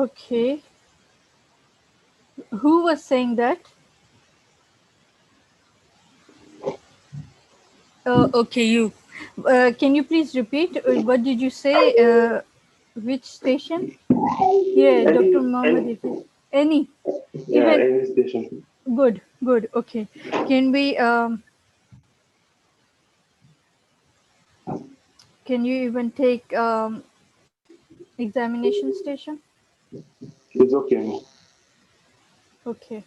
Okay. Who was saying that? Okay, you. Can you please repeat? What did you say? Which station? Yeah, Dr. Mohammed. Any? Yeah, Even any station. good, good. Okay. Can we? Can you even take examination station? It's okay. Okay.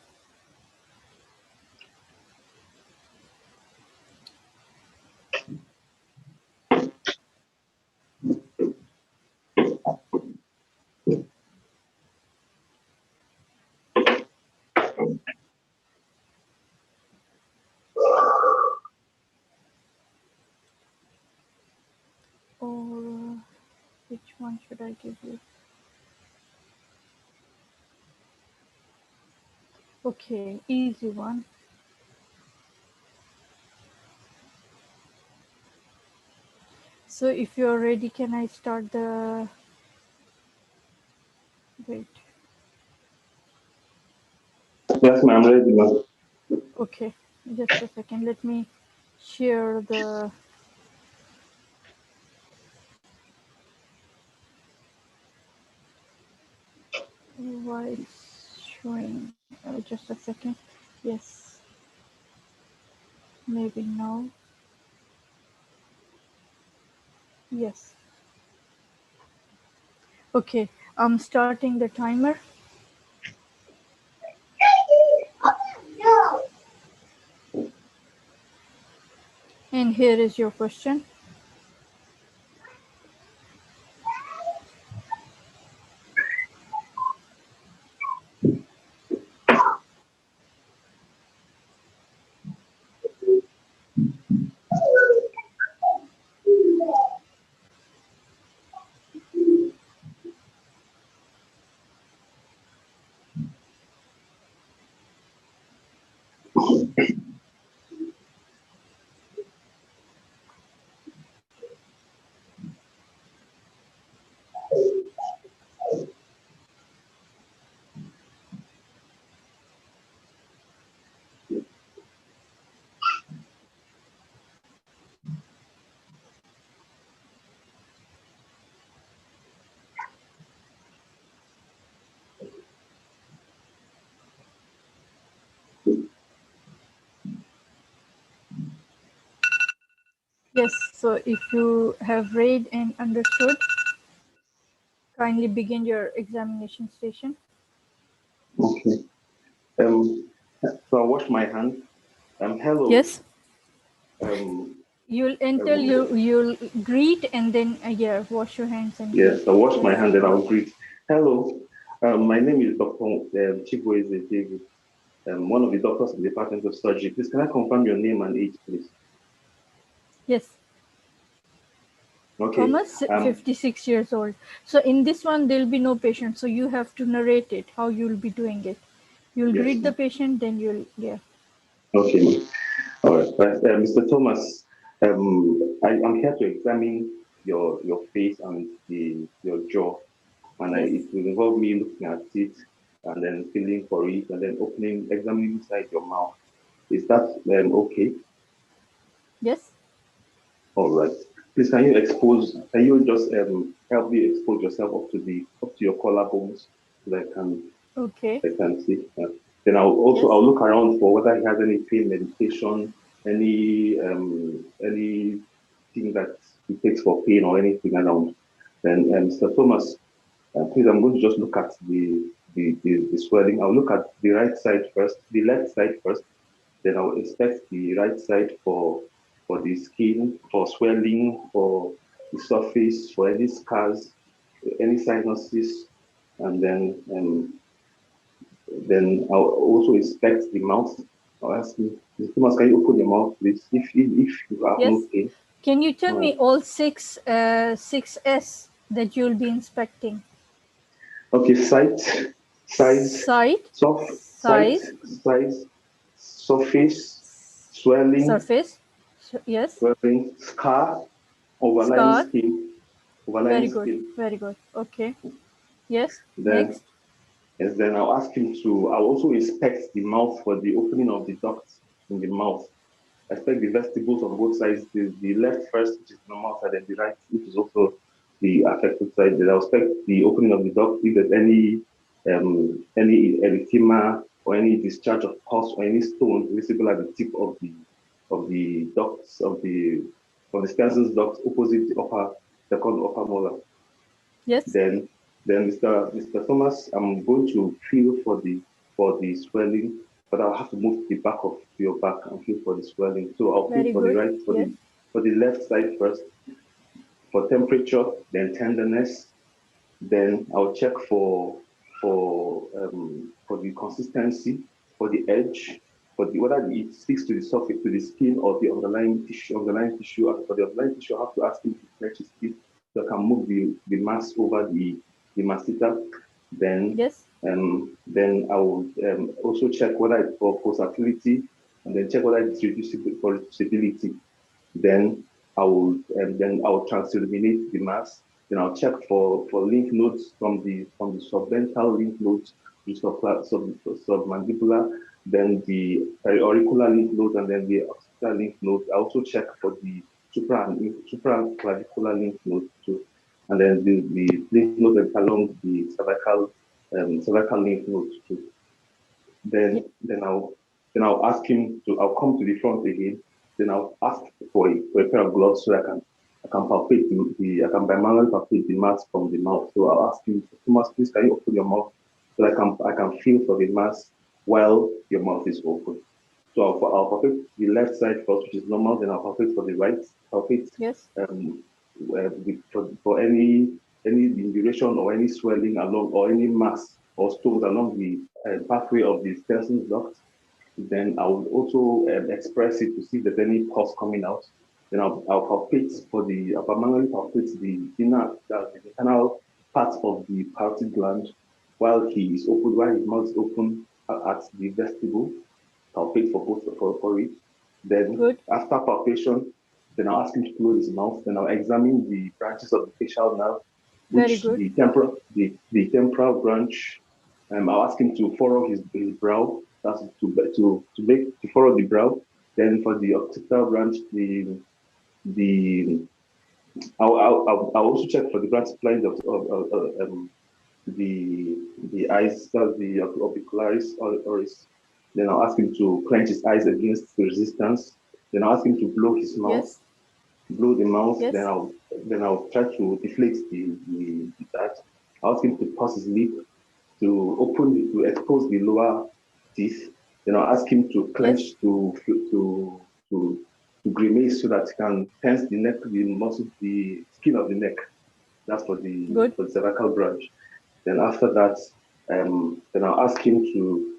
Or which one should I give you? Okay, easy one. So if you're ready, can I start the, wait, Yes, ma'am, ready, ma'am. okay, just a second. Let me share the, why it's showing, just a second. Yes, maybe no. Yes. Okay, I'm starting the timer. And here is your question. Yes, so if you have read and understood, kindly begin your examination station. Okay. So I wash my hands. Hello. Yes. Um, You'll enter, you'll greet and then yeah, wash your hands and yes, greet. I wash my Yes. hand and I'll greet. Hello. My name is Dr. Chibueze David. One of the doctors in the Department of Surgery. Please, can I confirm your name and age, please? Yes. Okay. Thomas, 56 years old. So in this one, there'll be no patient. So you have to narrate it, how you'll be doing it. You'll greet the patient, then you'll, yeah. Okay. All right. Mr. Thomas, I'm here to examine your face and your jaw. And Yes. it will involve me looking at it and then feeling for it and then examining inside your mouth. Is that okay? Yes. All right. Please, can you just help me expose yourself up to your collarbones so that I can see. Then I'll look around for whether he has any pain medication, anything that he takes for pain or anything around. Then Mr. Thomas, please, I'm going to just look at the swelling. I'll look at the right side first, the left side first. Then I'll inspect the right side for the skin, for swelling, for the surface, for any scars, any sinuses, and then I'll also inspect the mouth. I'll ask you, Mr. Thomas, can you open your mouth, please? If you have no pain. Can you tell me all six S that you'll be inspecting? Okay, size, surface, swelling, surface, yes, swelling, scar, overlying skin, very good, very good. Okay. Yes. Then, Next. yes, then I'll ask him to, I'll also inspect the mouth for the opening of the ducts in the mouth. I expect the vestibules on both sides, the left first, which is normal side, and the right, which is also the affected side. Then I'll expect the opening of the duct, if there's any erythema or any discharge of pus or any stones visible at the tip of the ducts of the Stenosis duct opposite the second upper molar. Yes. Then Mr. Thomas, I'm going to feel for the swelling, but I'll have to move the back of your back and feel for the swelling. So I'll feel Very for the good. right, Yes. for the left side first, for temperature, then tenderness. Then I'll check for the consistency, for the edge, for the whether it sticks to the surface, to the skin, or the underlying tissue. And for the underlying tissue, I have to ask him to stretch his skin so I can move the mass over the masseter. Then Yes. then I will also check whether it's for pulsatility, and then check whether it's reducible for reducibility. Then I will transilluminate the mass. Then I'll check for lymph nodes from the subdental lymph nodes to submandibular, then the periauricular lymph nodes, and then the occipital lymph nodes. I also check for the supraclavicular lymph nodes too, and then the lymph nodes along the cervical lymph nodes too. Then I'll ask him to. I'll come to the front again. Then I'll ask for a pair of gloves so I can palpate I can manually palpate the mass from the mouth. So I'll ask him, Thomas, please can you open your mouth so I can feel for the mass while your mouth is open. So I'll palpate the left side first, which is normal. Then I'll palpate for the right. Palpate Yes. For any induration or any swelling along or any mass or stones along the pathway of the Stenosis duct. Then I will also express it to see if there's any pus coming out. Then I'll palpate I'll manually palpate the internal part of the parotid gland while his mouth is open at the vestibule. Palpate for it. Then Good. after palpation, then I'll ask him to close his mouth. Then I'll examine the branches of the facial nerve, Very which good. the temporal branch. I'll ask him to furrow his brow. That's to furrow the brow. Then for the occipital branch, I'll also check for the branch supplying the eyes, that's the orbicularis oris. Then I'll ask him to clench his eyes against resistance. Then I'll ask him to blow his mouth, Yes. blow the mouth. Yes. Then I'll try to deflate that. I'll ask him to pulse his lip, to expose the lower teeth. Then I'll ask him to clench, Yes. to grimace so that he can tense the neck, the muscle, the skin of the neck. That's for the cervical branch. Then after that, then I'll ask him to.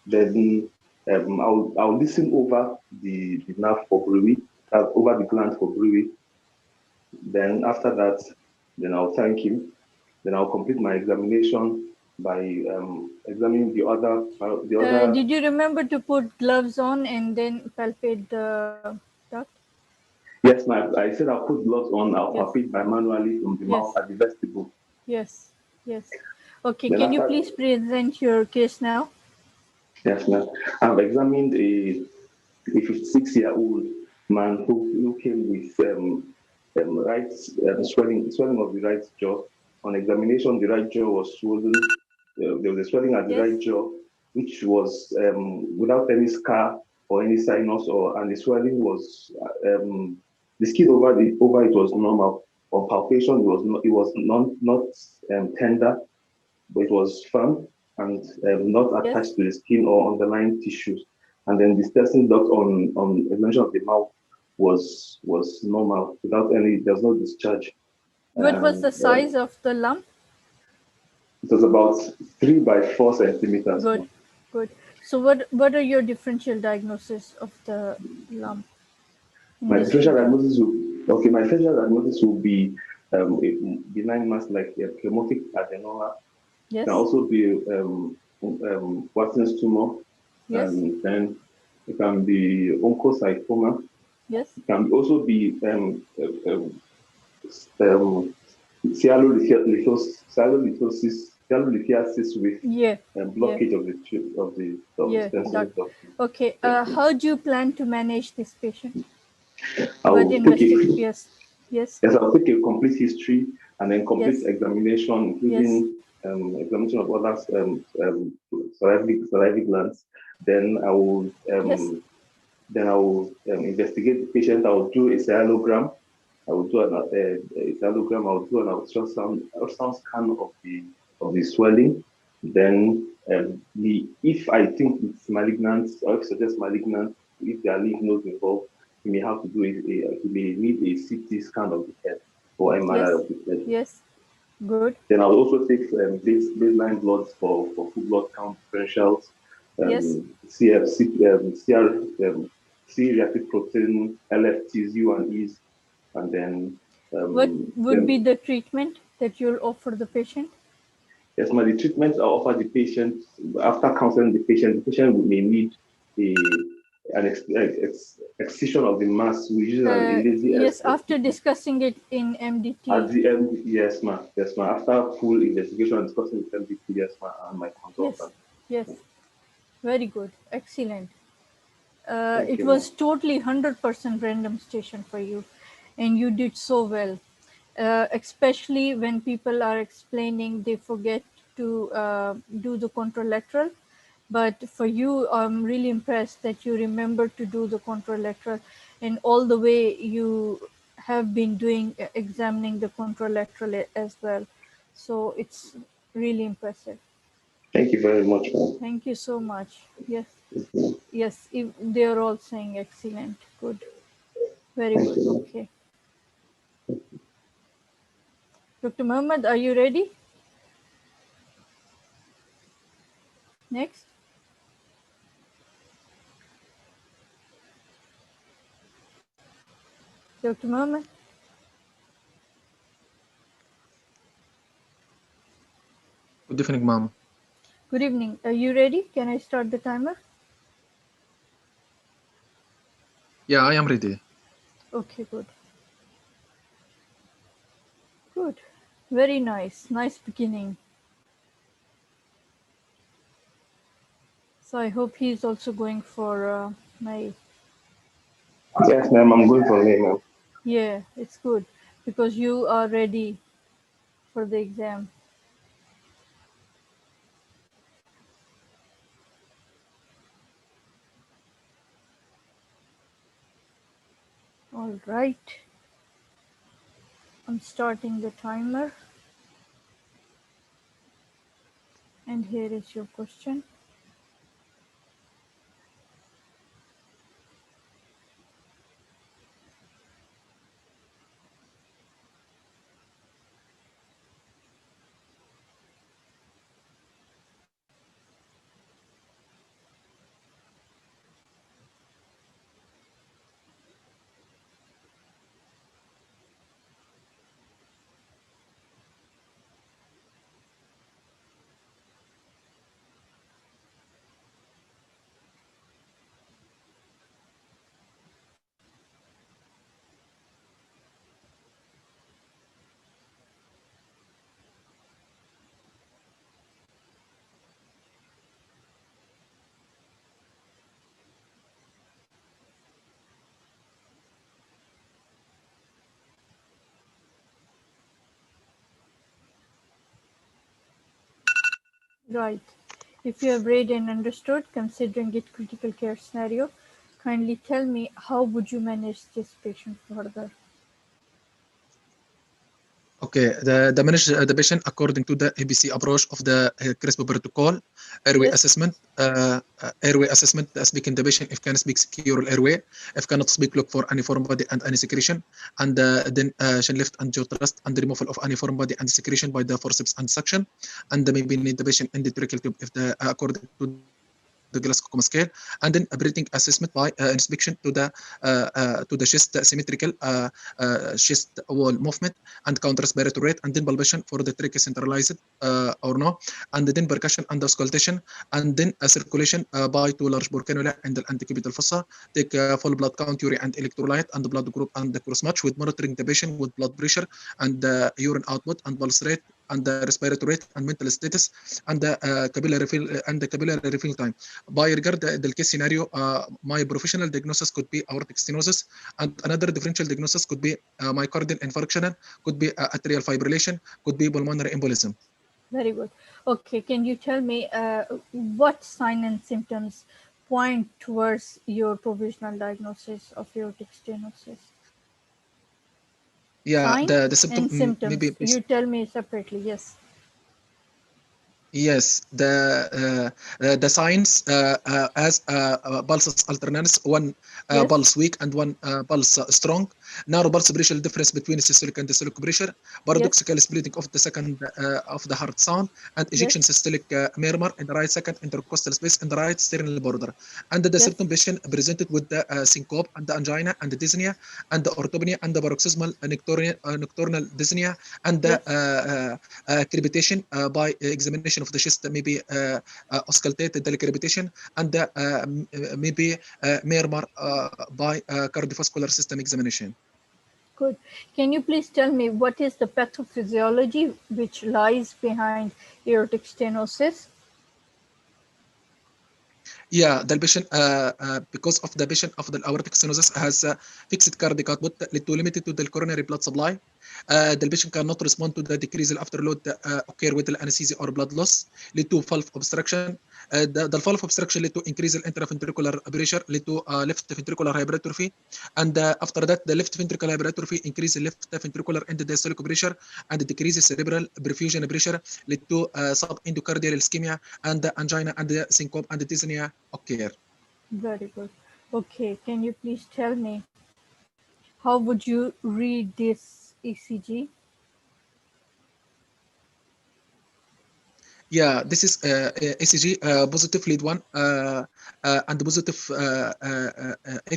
Then I'll listen over the nerve for breathing, over the gland for breathing. Then after that, then I'll thank him. Then I'll complete my examination by examining the other. Did you remember to put gloves on and then palpate the duct? Yes, I said I'll put gloves on. I'll Yes. palpate manually from the mouth at the vestibule. Yes. Yes. Okay. Then Can you please present your case now? Yes, ma'am. I've examined a 56-year-old man who came with swelling of the right jaw. On examination, the right jaw was swollen. There was a swelling at the right jaw, which was without any scar or any sinus, and the swelling was the skin over it was normal. On palpation, it was not tender, but it was firm and not attached to the skin or underlying tissues. And then the Stenosis duct on examination of the mouth was normal without there's no discharge. What was the size of the lump? It was about 3 by 4 centimeters. Good, good. So what are your differential diagnosis of the lump? My differential diagnosis will be a benign mass like a phlegmatic adenoma. Yes. It can also be Watson's tumor. Yes. And then it can be oncocytoma. Yes. It can also be cyalolithiasis with blockage of the stenosis duct. Okay. How do you plan to manage this patient? I'll take it. Yes. Yes, I'll take a complete history and then complete examination, including examination of other salivary glands. Then I will investigate the patient. I will do a cyanogram. I will do a cyanogram. I will do an ultrasound scan of the swelling. Then, if I think it's malignant, or if it's just malignant, if there are lymph nodes involved, you may have to do you may need a CT scan of the head or MRI of the head. Yes, good. Then I will also take baseline bloods for full blood count differentials, C-reactive protein, LFTs, U and E's, and then what would be the treatment that you'll offer the patient? Yes, the treatment I offer the patient after counseling the patient may need an excision of the mass, which is a lazy after discussing it in MDT. At the end, yes, ma'am. After full investigation and discussing with MDT, yes, ma'am, and my consultant. Yes. Very good. Excellent. It was totally 100% random station for you, and you did so well. Especially when people are explaining, they forget to do the contralateral. But for you, I'm really impressed that you remember to do the contralateral, and all the way you have been examining the contralateral as well. So it's really impressive. Thank you very much, ma'am. Thank you so much. Yes, they're all saying excellent. Good. Very good. Okay. Dr. Mohammed, are you ready? Next. Dr. Mohammed. Good evening, ma'am. Good evening. Are you ready? Can I start the timer? Yeah, I am ready. Okay, good. Good. Very nice. Nice beginning. So I hope he's also going for my... Yes, ma'am, I'm going for me, ma'am. Yeah, it's good because you are ready for the exam. All right. I'm starting the timer. And here is your question. Right. If you have read and understood, considering it critical care scenario, kindly tell me how would you manage this patient further? Okay, the manage the patient according to the ABC approach of the CRISP protocol, airway assessment. Airway assessment, speaking the patient if can speak secure airway, if cannot speak, look for any foreign body and any secretion, and then chin lift and jaw thrust and the removal of any foreign body and secretion by the forceps and suction, and maybe need the patient in the tracheal tube if the according to the Glasgow scale, and then a breathing assessment by inspection to the chest symmetrical chest wall movement and counter respiratory rate, and then palpation for the trachea centralized or no, and then percussion and auscultation, and then a circulation by two large bore cannula and the antecubital fossa. Take full blood count, urea and electrolyte and the blood group and the cross match with monitoring the patient with blood pressure and urine output and pulse rate and the respiratory rate and mental status and the capillary refill time. By regard the case scenario, my professional diagnosis could be aortic stenosis, and another differential diagnosis could be myocardial infarction, could be atrial fibrillation, could be pulmonary embolism. Very good. Okay, can you tell me what sign and symptoms point towards your provisional diagnosis of aortic stenosis? Yeah, Sign the symptom and symptoms. maybe You tell me separately. Yes. yes, the signs as pulses alternates, one Yes. pulse weak and one pulse strong, narrow pulse pressure difference between systolic and diastolic pressure, paradoxical splitting of the second of the heart sound, and ejection systolic murmur in the right second intercostal space in the right sternal border. And the symptom patient presented with the syncope and the angina and the dyspnea and the orthopnea and the paroxysmal nocturnal dyspnea and the crepitation by examination of the chest, maybe auscultated the crepitation and the maybe murmur by cardiovascular system examination. Good. Can you please tell me what is the pathophysiology which lies behind aortic stenosis? Yeah, the patient, because of the patient of the aortic stenosis has fixed cardiac output lead to limited to the coronary blood supply. The patient cannot respond to the decreased afterload occur with the anesthesia or blood loss, lead to valve obstruction. The valve obstruction lead to increase in intraventricular pressure, lead to left ventricular hypertrophy, and after that the left ventricular hypertrophy increase left ventricular end-diastolic pressure and decreases cerebral perfusion pressure, lead to subendocardial ischemia and the angina and the syncope and the dyspnea occur. Very good. Okay, can you please tell me how would you read this ECG? Yeah, this is ECG positive lead 1 and positive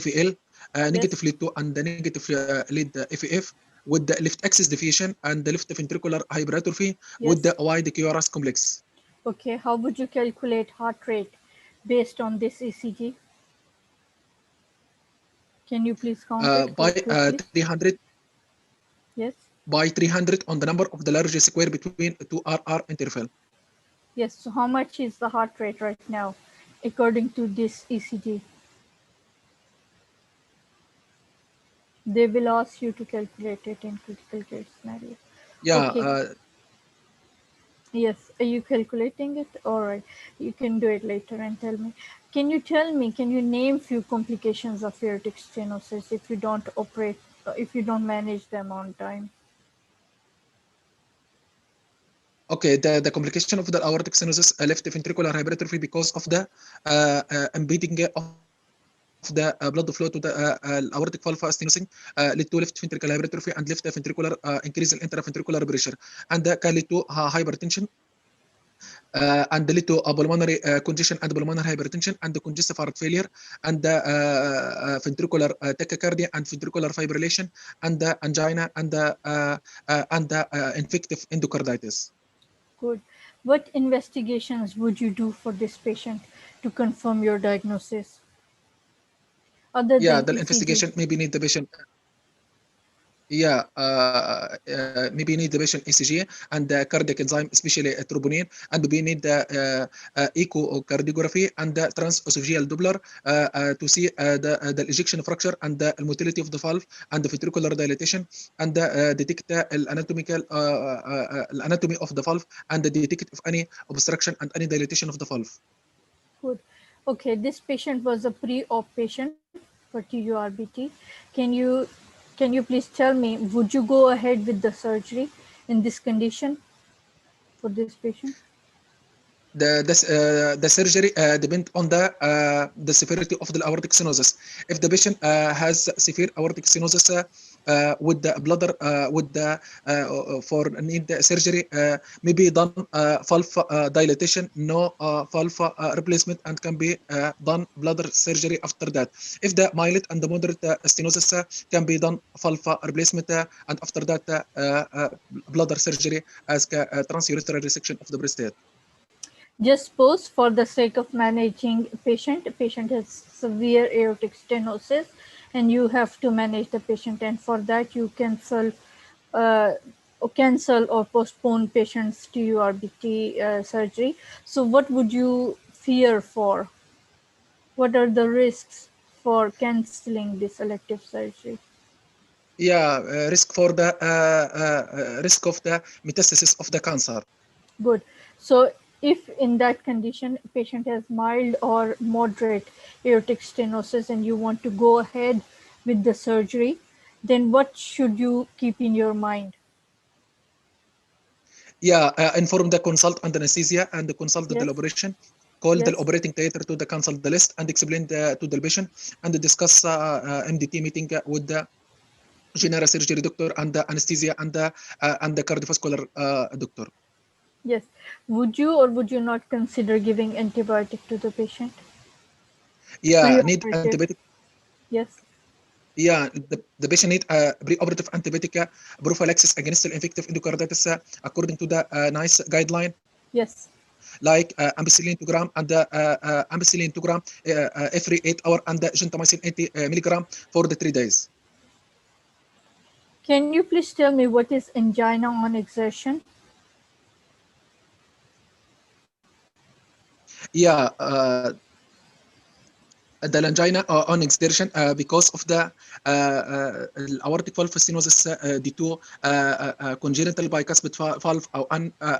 FEL, negative lead 2 and the negative lead FEF with the left axis deviation and the left ventricular hypertrophy with the wide QRS complex. Okay, how would you calculate heart rate based on this ECG? Can you please count it by quickly? 300. Yes. By 300 on the number of the large square between two RR interval. Yes, so how much is the heart rate right now according to this ECG? They will ask you to calculate it in critical care scenario. Yeah. Okay. Yes, are you calculating it? All right, you can do it later and tell me. Can you name few complications of aortic stenosis if you don't operate, if you don't manage them on time? Okay, the complication of the aortic stenosis, left ventricular hypertrophy because of the impeding of the blood flow to the aortic valve stenosing lead to left ventricular hypertrophy and left ventricular increase in intraventricular pressure, and can lead to hypertension and lead to pulmonary congestion and pulmonary hypertension and the congestive heart failure and the ventricular tachycardia and ventricular fibrillation and the angina and the infective endocarditis. Good. What investigations would you do for this patient to confirm your diagnosis other Yeah, than the ECG? investigation maybe need the patient. Yeah, maybe need the patient ECG and the cardiac enzyme, especially troponin, and we need the echocardiography and the transesophageal Doppler to see the ejection fracture and the motility of the valve and the ventricular dilatation and detect the anatomy of the valve and detect if any obstruction and any dilatation of the valve. Good. Okay, this patient was a pre-op patient for TURBT. Can you please tell me, would you go ahead with the surgery in this condition for this patient? The surgery depend on the severity of the aortic stenosis. If the patient has severe aortic stenosis, with the bladder with the for need surgery may be done valve dilatation, no valve replacement, and can be done bladder surgery after that. If the mild and the moderate stenosis can be done valve replacement, and after that bladder surgery as transurethral resection of the prostate. Just suppose, for the sake of managing patient has severe aortic stenosis, and you have to manage the patient, and for that you cancel or postpone patient's TURBT surgery. So what would you fear for? What are the risks for canceling this elective surgery? Yeah, risk for the risk of the metastasis of the cancer. Good. So if in that condition patient has mild or moderate aortic stenosis and you want to go ahead with the surgery, then what should you keep in your mind? Yeah, inform the consult and anesthesia and consult the Yes. operation. Call the Yes. operating theater to the consult the list and explain to the patient and discuss MDT meeting with the general surgery doctor and the anesthesia and the cardiovascular doctor. Yes. Would you or would you not consider giving antibiotic to the patient? Yeah, need Pre-operative. antibiotic. Yes. Yeah, the patient need pre-operative antibiotic prophylaxis against the infective endocarditis according to the NICE guideline. Yes. Like ampicillin 2 gram and ampicillin 2 gram every 8 hours and gentamicin 80 milligram for the 3 days. Can you please tell me what is angina on exertion? Yeah, the angina on exertion because of the aortic valve stenosis due to congenital bicuspid valve or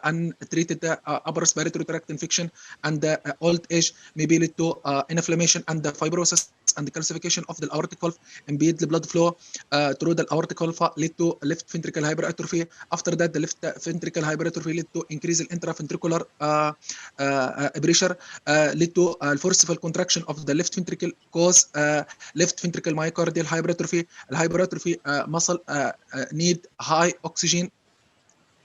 untreated upper respiratory tract infection and old age may be lead to inflammation and the fibrosis and the calcification of the aortic valve, impede the blood flow through the aortic valve, lead to left ventricle hypertrophy. After that, the left ventricle hypertrophy lead to increase the intraventricular pressure, lead to forceful contraction of the left ventricle, cause left ventricle myocardial hypertrophy. Hypertrophy muscle need high oxygen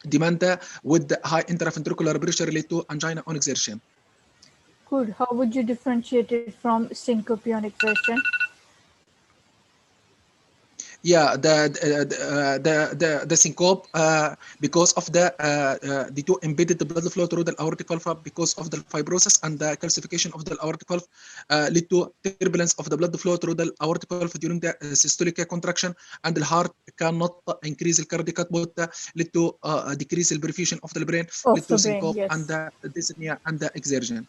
demand with high intraventricular pressure lead to angina on exertion. Good. How would you differentiate it from syncope on exertion? Yeah, the syncope because of the two embedded the blood flow through the aortic valve because of the fibrosis and the calcification of the aortic valve lead to turbulence of the blood flow through the aortic valve during the systolic contraction, and the heart cannot increase the cardiac output, lead to decrease the perfusion of the brain, lead to syncope, Yes. and the dyspnea and the exertion.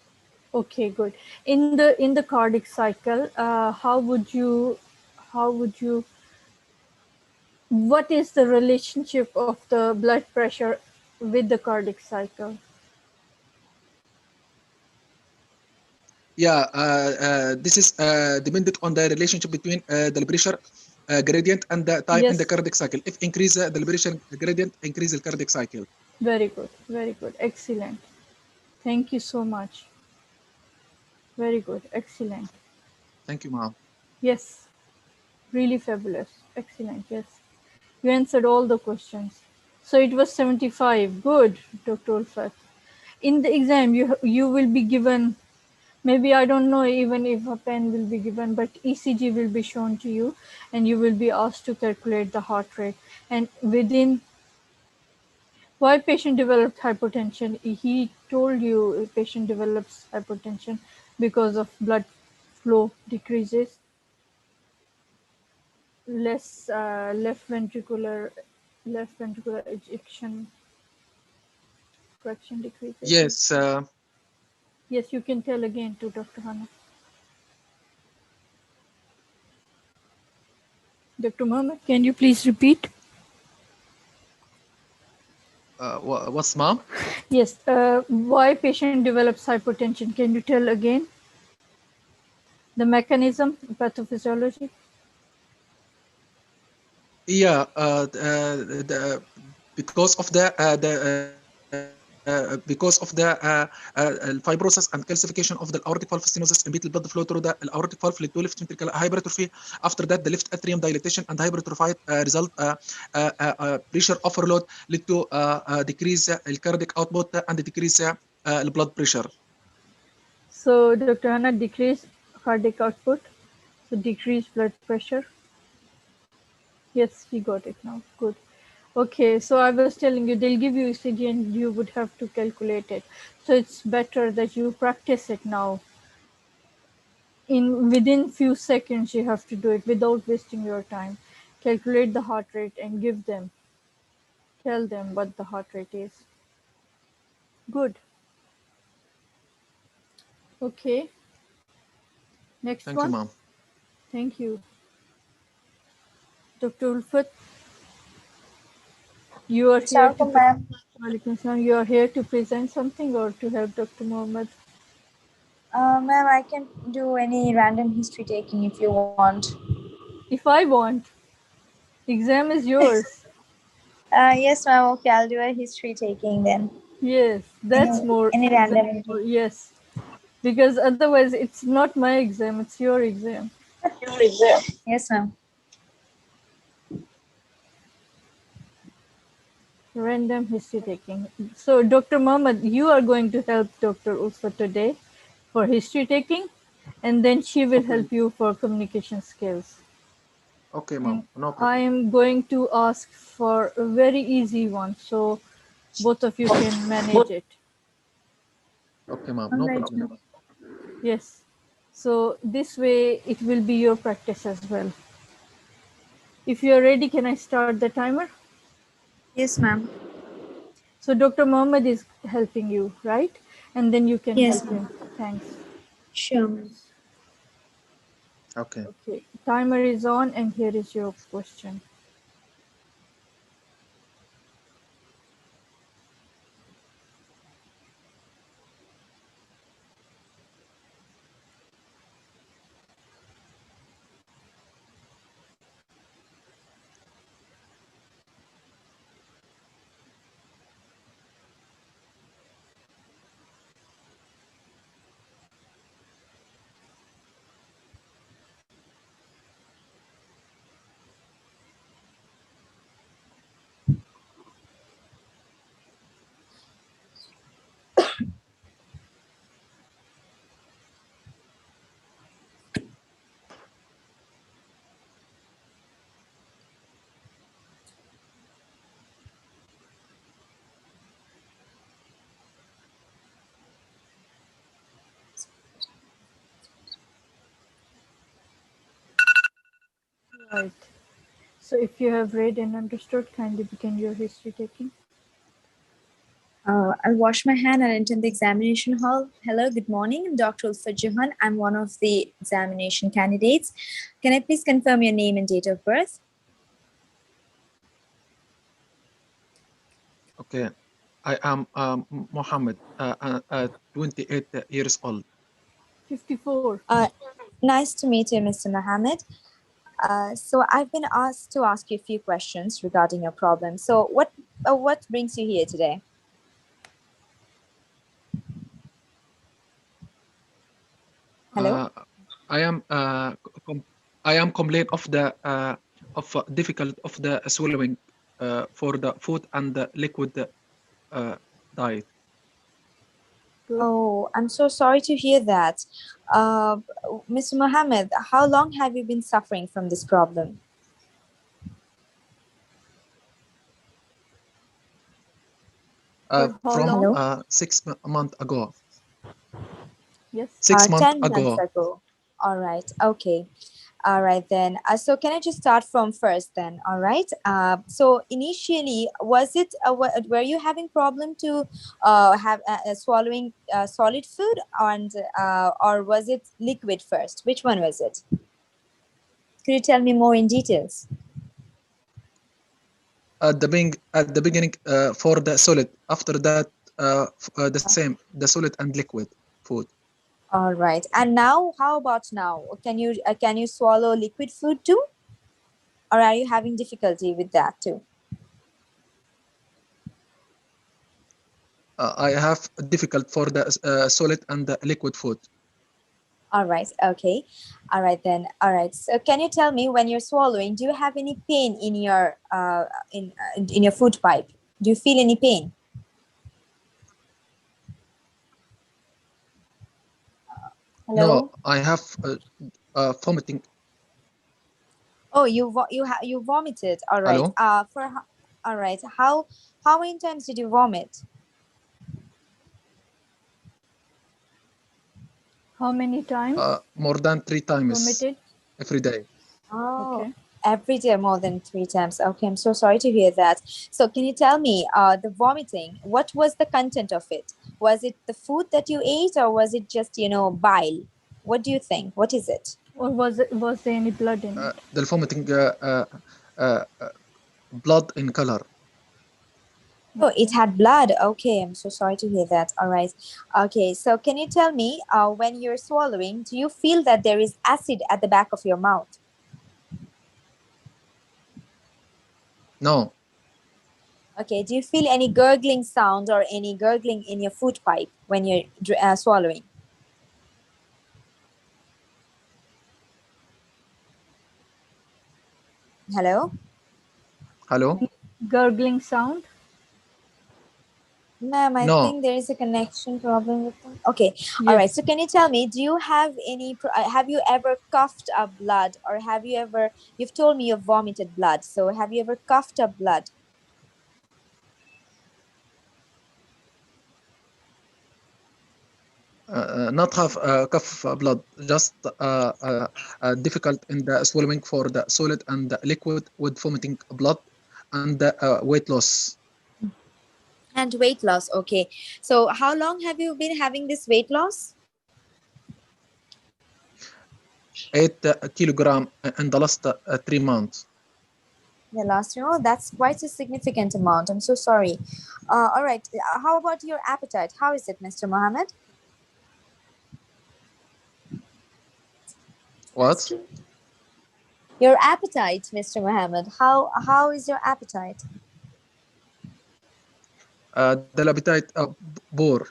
Okay, good. In the cardiac cycle, how would you what is the relationship of the blood pressure with the cardiac cycle? Yeah, this is dependent on the relationship between the pressure gradient and the time in the Yes. cardiac cycle. If increase the pressure gradient, increase the cardiac cycle. Very good. Very good. Excellent. Thank you so much. Very good. Excellent. Thank you, ma'am. Yes. Really fabulous. Excellent. Yes. You answered all the questions. So it was 75. Good, Dr. Ulfat. In the exam, you will be given, maybe I don't know even if a pen will be given, but ECG will be shown to you and you will be asked to calculate the heart rate. And within, why patient developed hypertension? He told you patient develops hypertension because of blood flow decreases, less left ventricular ejection fraction decreases. Yes, Yes, you can tell again to Dr. Hannah. Dr. Mohammed, can you please repeat? what's ma'am? Yes, why patient develops hypertension? Can you tell again? The mechanism, pathophysiology? Yeah, because of the because of the fibrosis and calcification of the aortic valve stenosis, impeded blood flow through the aortic valve lead to left ventricular hypertrophy. After that, the left atrium dilatation and hypertrophied result pressure overload lead to decrease cardiac output and decrease blood pressure. So Dr. Hannah, decrease cardiac output, so decrease blood pressure. Yes, we got it now. Good. Okay, so I was telling you they'll give you ECG and you would have to calculate it. So it's better that you practice it now. Within few seconds you have to do it without wasting your time. Calculate the heart rate and tell them what the heart rate is. Good. Okay. Next Thank one. you, ma'am. Thank you. Dr. Ulfat, you are here to you are here to present something or to help Dr. Mohammed? Ma'am, I can do any random history taking if you want. If I want, exam is yours. Yes, ma'am. Okay, I'll do a history taking then. Yes, that's any random. yes, because otherwise it's not my exam, it's your exam. Yes, ma'am. Random history taking. So Dr. Mohammed, you are going to help Dr. Ulfa today for history taking, and then she will help you for communication skills. Okay, ma'am. No problem. I am going to ask for a very easy one, so both of you can manage it. Okay, ma'am. No problem. Yes. So this way it will be your practice as well. If you are ready, can I start the timer? Yes, ma'am. So Dr. Mohammed is helping you, right? And then you can Yes, help him. Thanks. Sure. Okay. Okay. Timer is on, and here is your question. Right. So if you have read and understood, kindly begin your history taking. I'll wash my hand and enter the examination hall. Hello, good morning. I'm Dr. Ulfa Jahan. I'm one of the examination candidates. Can I please confirm your name and date of birth? Okay. I am Mohammed, 28 years old. 54. Nice to meet you, Mr. Mohammed. So I've been asked to ask you a few questions regarding your problem. So what brings you here today? Hello? I am complain of the difficult of the swallowing for the food and the liquid diet. Oh, I'm so sorry to hear that. Mr. Mohammed, how long have you been suffering from this problem? From 6 months ago. Yes. 6 months 10 ago. months ago. All right. Okay. All right then. So can I just start from first then? All right. So initially, was it were you having problem to have swallowing solid food and or was it liquid first? Which one was it? Could you tell me more in details? At the beginning for the solid. After that, the same, the solid and liquid food. All right. And now, how about now? Can you swallow liquid food too? Or are you having difficulty with that too? I have difficult for the solid and the liquid food. All right. Okay. All right then. All right. So can you tell me when you're swallowing, do you have any pain in your in your food pipe? Do you feel any pain? Hello? No, I have vomiting. Oh, you vomited. All right. Hello? All right. How many times did you vomit? How many times More than 3 times vomited? every day. Oh, Okay. every day more than 3 times. Okay, I'm so sorry to hear that. So can you tell me, the vomiting, what was the content of it? Was it the food that you ate, or was it just, bile? What do you think? What is it? Or was there any blood in it? The vomiting blood in color. Oh, it had blood. Okay, I'm so sorry to hear that. All right. Okay, so can you tell me, when you're swallowing, do you feel that there is acid at the back of your mouth? No, Okay, do you feel any gurgling sound or any gurgling in your food pipe when you're swallowing? Hello? hello? Gurgling sound? Ma'am, I No, think there is a connection problem with them. Okay, all Yes. right. So can you tell me, do you have any, have you ever coughed up blood, or have you ever, you've told me you've vomited blood. So have you ever coughed up blood? not have cough blood, just difficult in the swallowing for the solid and the liquid with vomiting blood and weight loss. And weight loss. Okay. So how long have you been having this weight loss? 8 kilogram in the last 3 months. The last year? Oh, that's quite a significant amount. I'm so sorry. All right. How about your appetite? How is it, Mr. Mohammed? What? Your appetite, Mr. Mohammed. How is your appetite? The appetite poor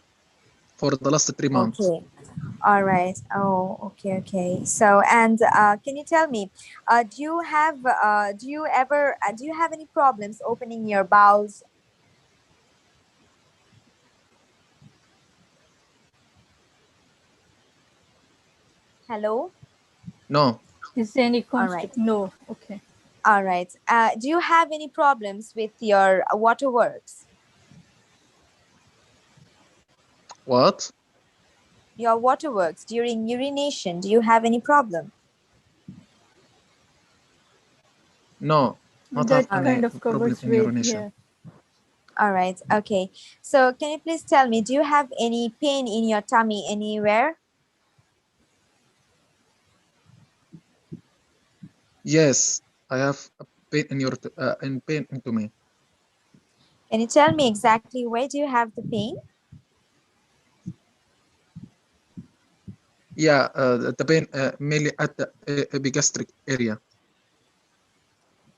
for the last 3 months. Okay. All right. Oh, okay, okay. So, and can you tell me, do you have any problems opening your bowels? Hello. No, Is there any All right. No. Okay. All right. Do you have any problems with your waterworks? what? Your waterworks during urination? Do you have any problem? No, not have That All any right. kind of problem covers in with, urination. yeah. All right. Okay. So, can you please tell me, do you have any pain in your tummy anywhere? Yes, I have a pain in your pain into me. Can you tell me exactly where do you have the pain? Yeah, the pain mainly at the epigastric area.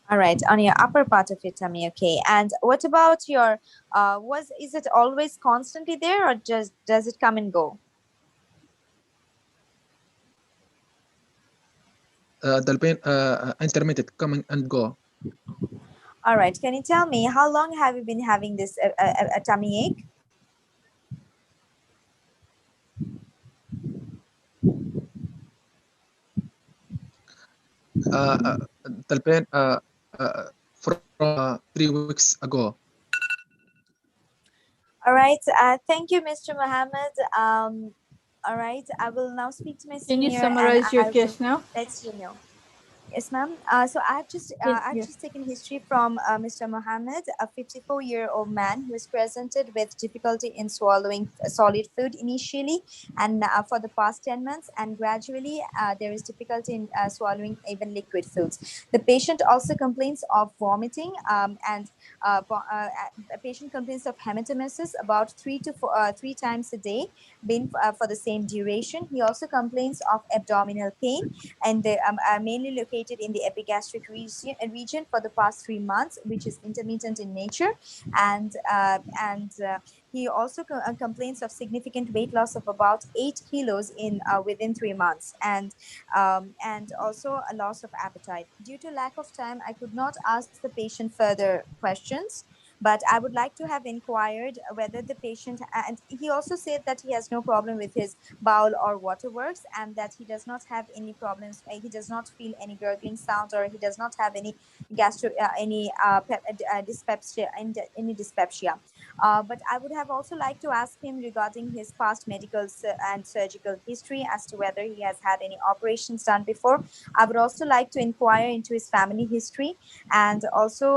All right, on your upper part of your tummy. Okay. And what about your is it always constantly there, or just does it come and go? The pain intermittent coming and go. All right. Can you tell me how long have you been having this tummy ache? The pain from 3 weeks ago. All right. Thank you, Mr. Mohammed. All right. I will now speak to my Can you senior, and summarize your I will case now? let you know. Yes, ma'am. So I've Yes. just taken history from Mr. Mohammed, a 54-year-old man who is presented with difficulty in swallowing solid food initially, and for the past 10 months, and gradually there is difficulty in swallowing even liquid foods. The patient also complains of vomiting, and a patient complains of hematemesis about 3 times a day, been for the same duration. He also complains of abdominal pain, and they are mainly located located in the epigastric region for the past 3 months, which is intermittent in nature, and he also complains of significant weight loss of about 8 kilos in within 3 months, and also a loss of appetite. Due to lack of time, I could not ask the patient further questions, but I would like to have inquired whether the patient, and he also said that he has no problem with his bowel or waterworks, and that he does not have any problems. He does not feel any gurgling sounds, or he does not have any dyspepsia, any dyspepsia. But I would have also liked to ask him regarding his past medical and surgical history, as to whether he has had any operations done before. I would also like to inquire into his family history, and also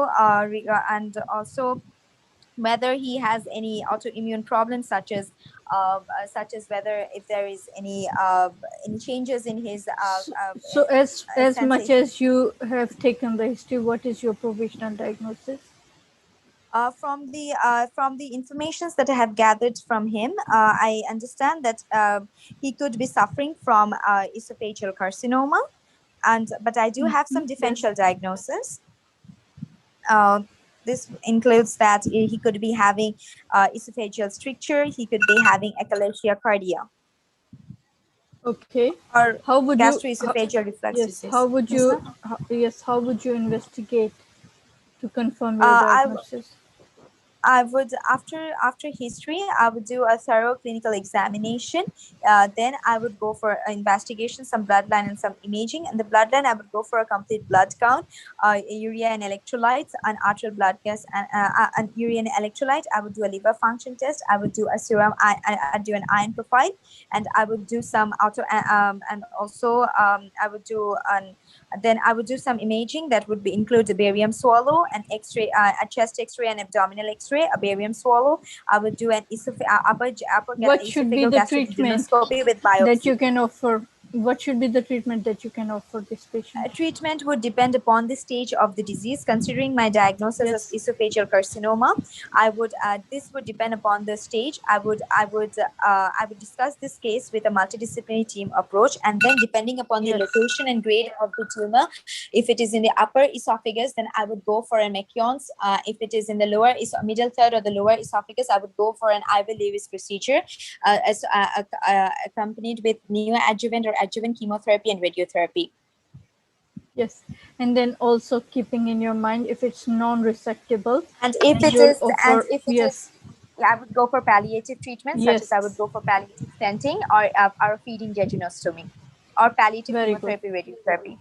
whether he has any autoimmune problems, such as whether if there is any changes in his So as much sensation. as you have taken the history, what is your provisional diagnosis? From the informations that I have gathered from him, I understand that he could be suffering from esophageal carcinoma, but I do have some Yes. differential diagnosis. This includes that he could be having esophageal stricture, he could be having echalalia cardia, Okay. or How would you? gastroesophageal reflux Yes. How disease. would Yes, you? sir. Yes. How would you investigate to confirm your Uh, I diagnosis? I would, after history, I would do a thorough clinical examination. Then I would go for an investigation, some bloodline and some imaging. And the bloodline, I would go for a complete blood count, urea and electrolytes, an arterial blood gas, and urea and electrolyte. I would do a liver function test. I would do a serum. I do an iron profile, and I would do some and also I would do an then I would do some imaging that would be include a barium swallow, an X-ray, a chest X-ray, and abdominal X-ray, a barium swallow. I would do an What should be esophageal the gastric treatment duodenoscopy with that biopsy. you can offer? What should be the treatment that you can offer this patient? Treatment would depend upon the stage of the disease. Considering my diagnosis as Yes. esophageal carcinoma, I would this would depend upon the stage. I would discuss this case with a multidisciplinary team approach, and then depending upon the Yes. location and grade of the tumor, if it is in the upper esophagus, then I would go for an Mekions. If it is in the middle third or the lower esophagus, I would go for an Ivor Lewis procedure, accompanied with neoadjuvant or adjuvant chemotherapy and radiotherapy. Yes. And then also keeping in your mind, if it's non-resectable, And if then it you'll is, offer. Yes. yeah, I would go for palliative treatment, such as I would Yes. go for palliative stenting, or feeding jejunostomy, or palliative Very good. chemotherapy, radiotherapy.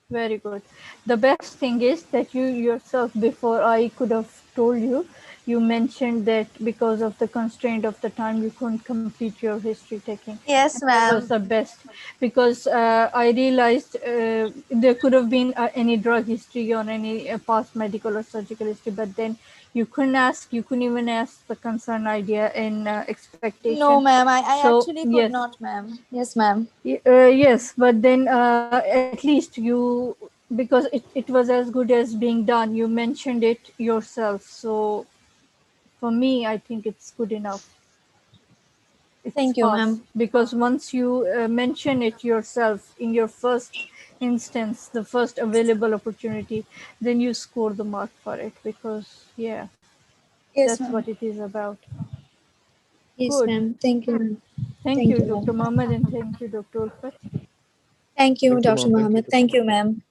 Very good. The best thing is that you yourself, before I could have told you, you mentioned that because of the constraint of the time, you couldn't complete your history taking. Yes, And that was ma'am. the best, because I realized there could have been any drug history or any past medical or surgical history, but then you couldn't even ask the concern idea in expectation. No, ma'am. I So actually could yes. not, ma'am. Yes, ma'am. Yes, but then at least you, because it was as good as being done, you mentioned it yourself. So for me, I think it's good enough. It's Thank you, pass, ma'am. because once you mention it yourself in your first instance, the first available opportunity, then you score the mark for it, because yeah, Yes, that's ma'am. what it is about. Yes, Good. ma'am. Thank you, ma'am. Thank Thank you, you, Dr. ma'am. Mohammed, and thank you, Dr. Ulfat. Thank you, Thank you, Dr. ma'am. Thank you, Mohammed. Dr. Thank you, Mohammed. ma'am.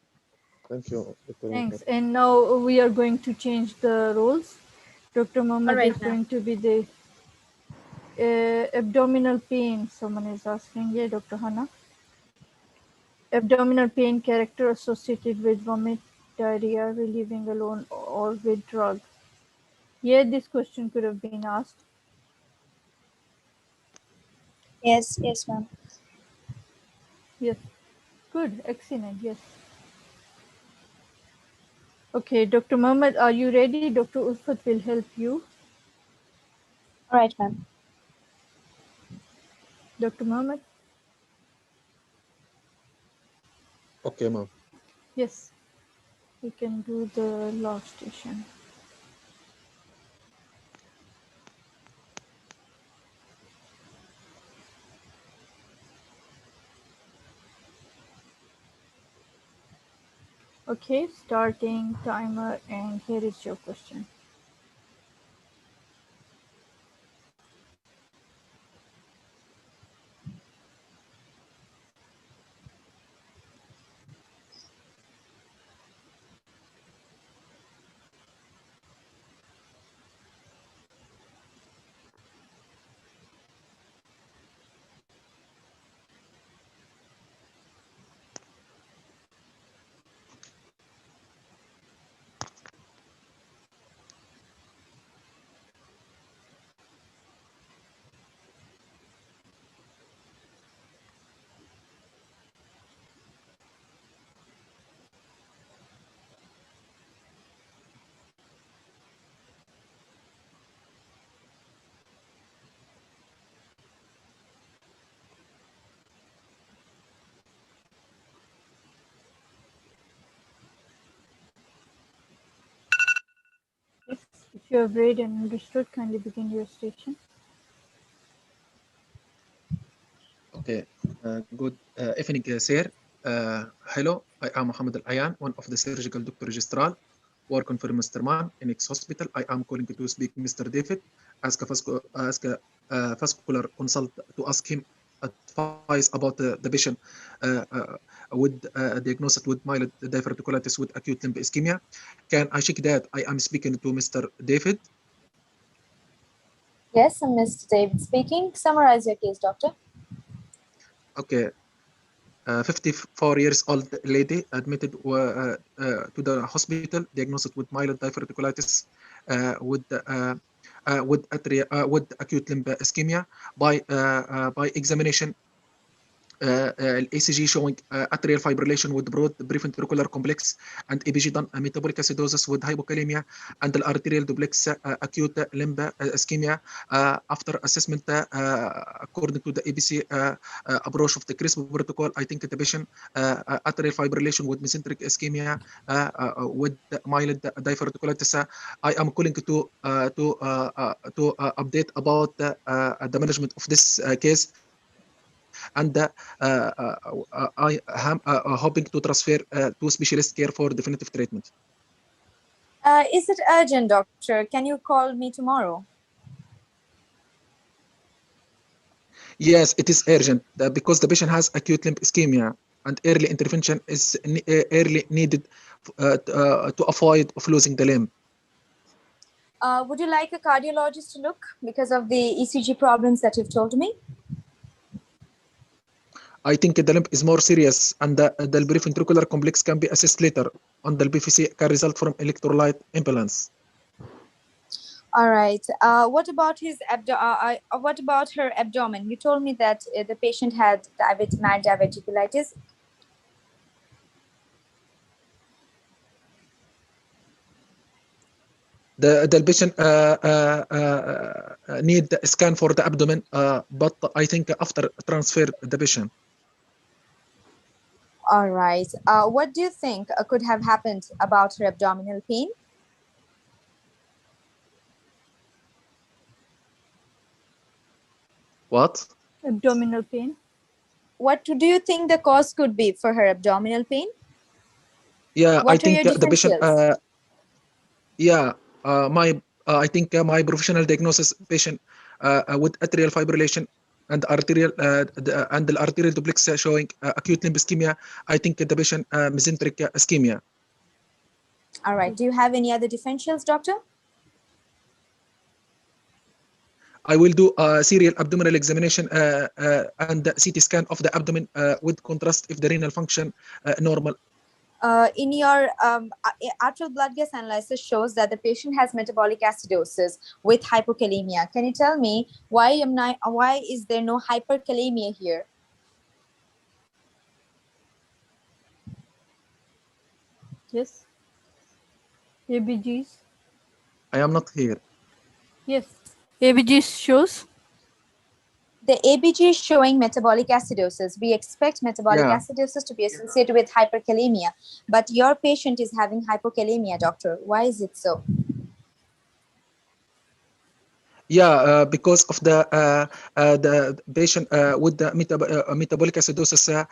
Thank you, Dr. Thanks. Mohammed. And now we are going to change the roles. Dr. All Mohammed is right, ma'am. going to be the abdominal pain. Someone is asking. Yeah, Dr. Hannah. Abdominal pain character associated with vomit, diarrhea, relieving alone, or with drug. Yeah, this question could have been asked. Yes, yes, ma'am. Yes. Good. Excellent. Yes. Okay, Dr. Mohammed, are you ready? Dr. Ulfat will help you. All right, ma'am. Dr. Mohammed? Okay, ma'am. Yes. We can do the last station. Okay, starting timer, and here is your question. If you have read and understood, kindly begin your station. Okay, good evening, sir. Hello, I am Mohammed Al Ayan, one of the surgical doctor registrar, working for Mr. Man in X hospital. I am calling to speak Mr. David, ask a vascular consult to ask him advice about the patient with diagnosed with mild diverticulitis with acute limb ischemia. Can I check that I am speaking to Mr. David? Yes, I'm Mr. David speaking. Summarize your case, doctor. Okay. 54 years old lady admitted to the hospital, diagnosed with mild diverticulitis with acute limb ischemia by examination. ECG showing atrial fibrillation with broad preventricular complex and EPG done metabolic acidosis with hypokalemia and the arterial duplex acute limb ischemia. After assessment, according to the ABC approach of the CRISP protocol, I think the patient atrial fibrillation with mesenteric ischemia with mild diverticulitis. I am calling to update about the management of this case, and I am hoping to transfer to specialist care for definitive treatment. Is it urgent, doctor? Can you call me tomorrow? Yes, it is urgent because the patient has acute limb ischemia and early intervention is early needed to avoid of losing the limb. Would you like a cardiologist to look because of the ECG problems that you've told me? I think the limb is more serious, and the preventricular complex can be assessed later, and the BVC can result from electrolyte imbalance. All right. What about what about her abdomen? You told me that the patient had mild diverticulitis. The patient need a scan for the abdomen, but I think after transfer the patient. All right. What do you think could have happened about her abdominal pain? What? Abdominal pain. What do you think the cause could be for her abdominal pain? Yeah, I What are think your the patient. differentials? Yeah, I think my professional diagnosis patient with atrial fibrillation and the arterial duplex showing acute limb ischemia. I think the patient mesenteric ischemia. All right. Do you have any other differentials, doctor? I will do a serial abdominal examination and CT scan of the abdomen with contrast if the renal function normal. In your arterial blood gas analysis shows that the patient has metabolic acidosis with hypokalemia. Can you tell me why is there no hyperkalemia here? Yes. ABGs. I am not here. Yes. ABGs shows. The ABG is showing metabolic acidosis. We expect metabolic Yeah. acidosis to be associated with hyperkalemia, but your patient is having hypokalemia, doctor. Why is it so? Because of the patient with the metabolic acidosis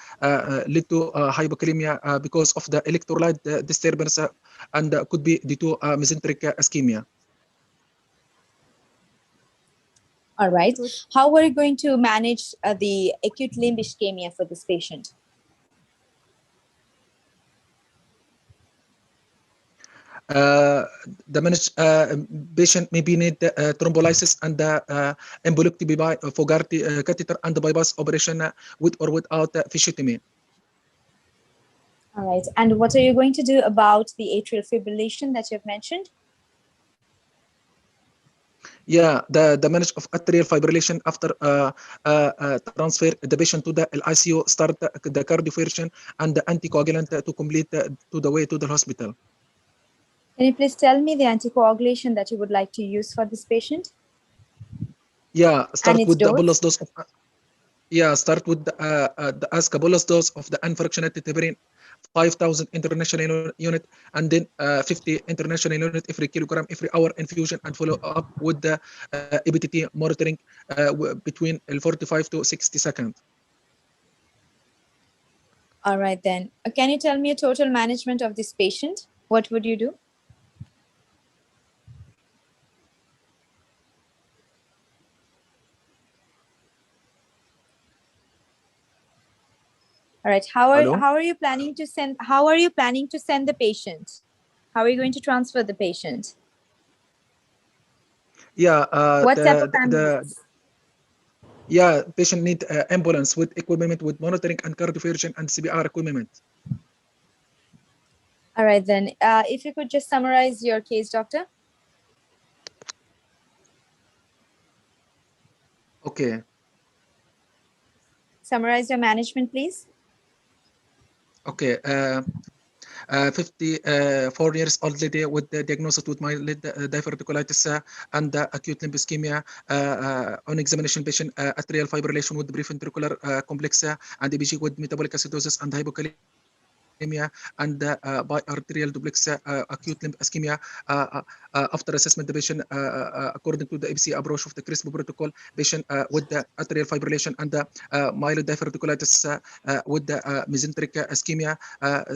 lead to hypokalemia because of the electrolyte disturbance and could be due to mesenteric ischemia. All right. How are you going to manage the acute limb ischemia for this patient? The managed patient maybe need thrombolysis and embolectomy by Fogarty catheter and bypass operation with or without fasciotomy. All right. And what are you going to do about the atrial fibrillation that you've mentioned? The manage of atrial fibrillation after transfer the patient to the ICU, start the cardioversion and the anticoagulant to complete to the way to the hospital. Can you please tell me the anticoagulation that you would like to use for this patient? Start with the bolus dose of start with the ask bolus dose of the unfractionated heparin 5,000 international unit and then 50 international unit every kilogram every hour infusion, and follow up with the EBTT monitoring between 45 to 60 seconds. All right then. Can you tell me a total management of this patient? What would you do? All right. How are you planning to send the patient? How are you going to transfer the patient? What type of ambulance? Patient need ambulance with equipment with monitoring and cardioversion and CPR equipment. All right then. If you could just summarize your case, doctor. Okay. Summarize your management, please. Okay. 54 years old lady with the diagnosis with mild diverticulitis and acute limb ischemia. On examination, patient atrial fibrillation with preventricular complex and EPG with metabolic acidosis and hypokalemia and by arterial duplex acute limb ischemia. After assessment, the patient, according to the ABC approach of the CRISP protocol, patient with the atrial fibrillation and the mild diverticulitis with the mesenteric ischemia,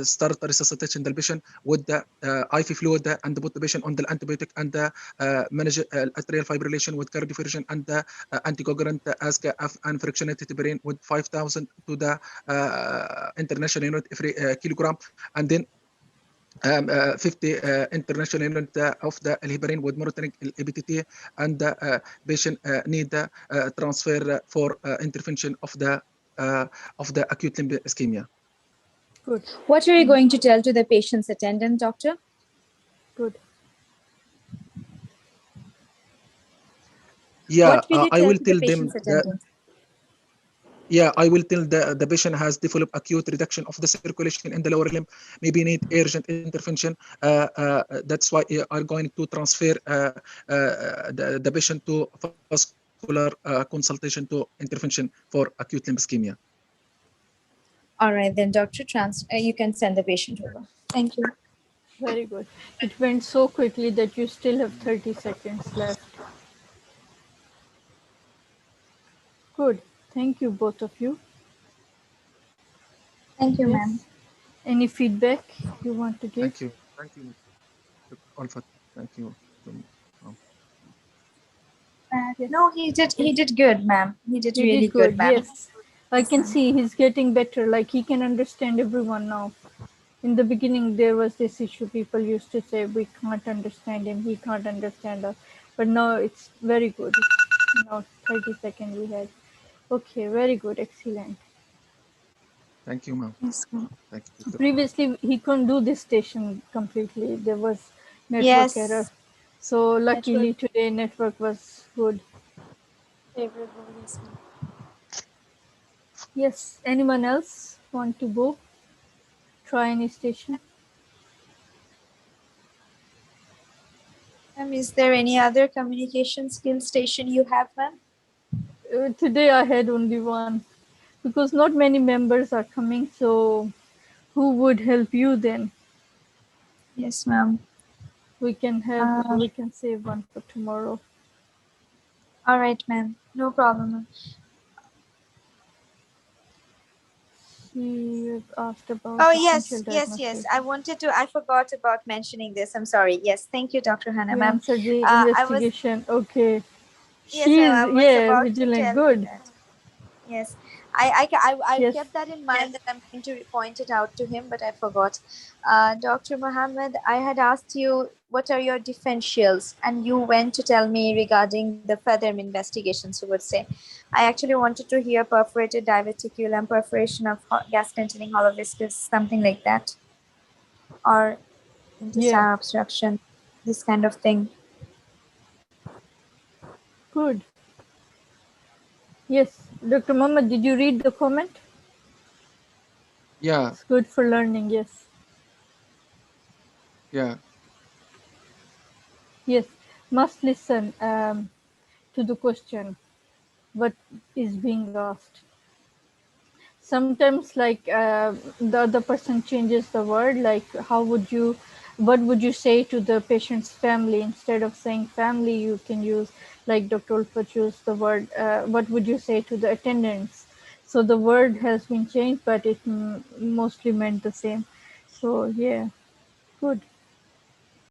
start resuscitation the patient with the IV fluid and put the patient on the antibiotic and manage atrial fibrillation with cardioversion and the anticoagulant as unfractionated heparin with 5,000 to the international unit every kilogram, and then 50 international unit of the heparin with monitoring EBTT, and the patient need transfer for intervention of the acute limb ischemia. Good. What are you going to tell to the patient's attendant, doctor? Good. I will tell them that. I will tell the patient has developed acute reduction of the circulation in the lower limb, maybe need urgent intervention. That's why we are going to transfer the patient to vascular consultation to intervention for acute limb ischemia. All right, then, doctor, you can send the patient over. Thank you. Very good. It went so quickly that you still have 30 seconds left. Good. Thank you, both of you. Thank you, ma'am. Any feedback you want to give? Thank you. Thank you. Thank you. No, he did good, ma'am. He did really good, ma'am. Yes, I can see he's getting better. Like, he can understand everyone now. In the beginning, there was this issue. People used to say, we can't understand him, he can't understand us. But now it's very good. Now 30 seconds we had. Okay, very good, excellent. Thank you, ma'am. Yes, ma'am. Thank you. Previously, he couldn't do this station completely. There was network error. So luckily today network was good. Favorable, yes, ma'am. Yes, anyone else want to go? Try any station? Is there any other communication skill station you have, ma'am? Today I had only one, because not many members are coming, so who would help you then? Yes, ma'am. We can have we can save one for tomorrow. All right, ma'am. No problem, ma'am. She asked about Oh, differential yes. diagnosis. I forgot about mentioning this. I'm sorry. Yes, thank you, Dr. Hannah, You ma'am. answered the I was, investigation. Okay. yes, ma'am, She's, I was yeah, about to vigilant. tell you Good. that. Yes, I Yes. kept that in mind that I'm going to point it out to him, but I forgot. Dr. Mohammed, I had asked you what are your differentials, and you went to tell me regarding the further investigations. You would say, I actually wanted to hear perforated diverticulum, perforation of gas-containing hollow viscus, something like that, or Yeah. intestinal obstruction, this kind of thing. Good. Yes. Dr. Mohammed, did you read the comment? Yeah, It's good for learning. Yes. yeah. Yes. Must listen to the question. What is being asked? Sometimes the other person changes the word, like what would you say to the patient's family? Instead of saying family, you can use, like Dr. Ulfat used the word, what would you say to the attendants? So the word has been changed, but it mostly meant the same. So yeah, good.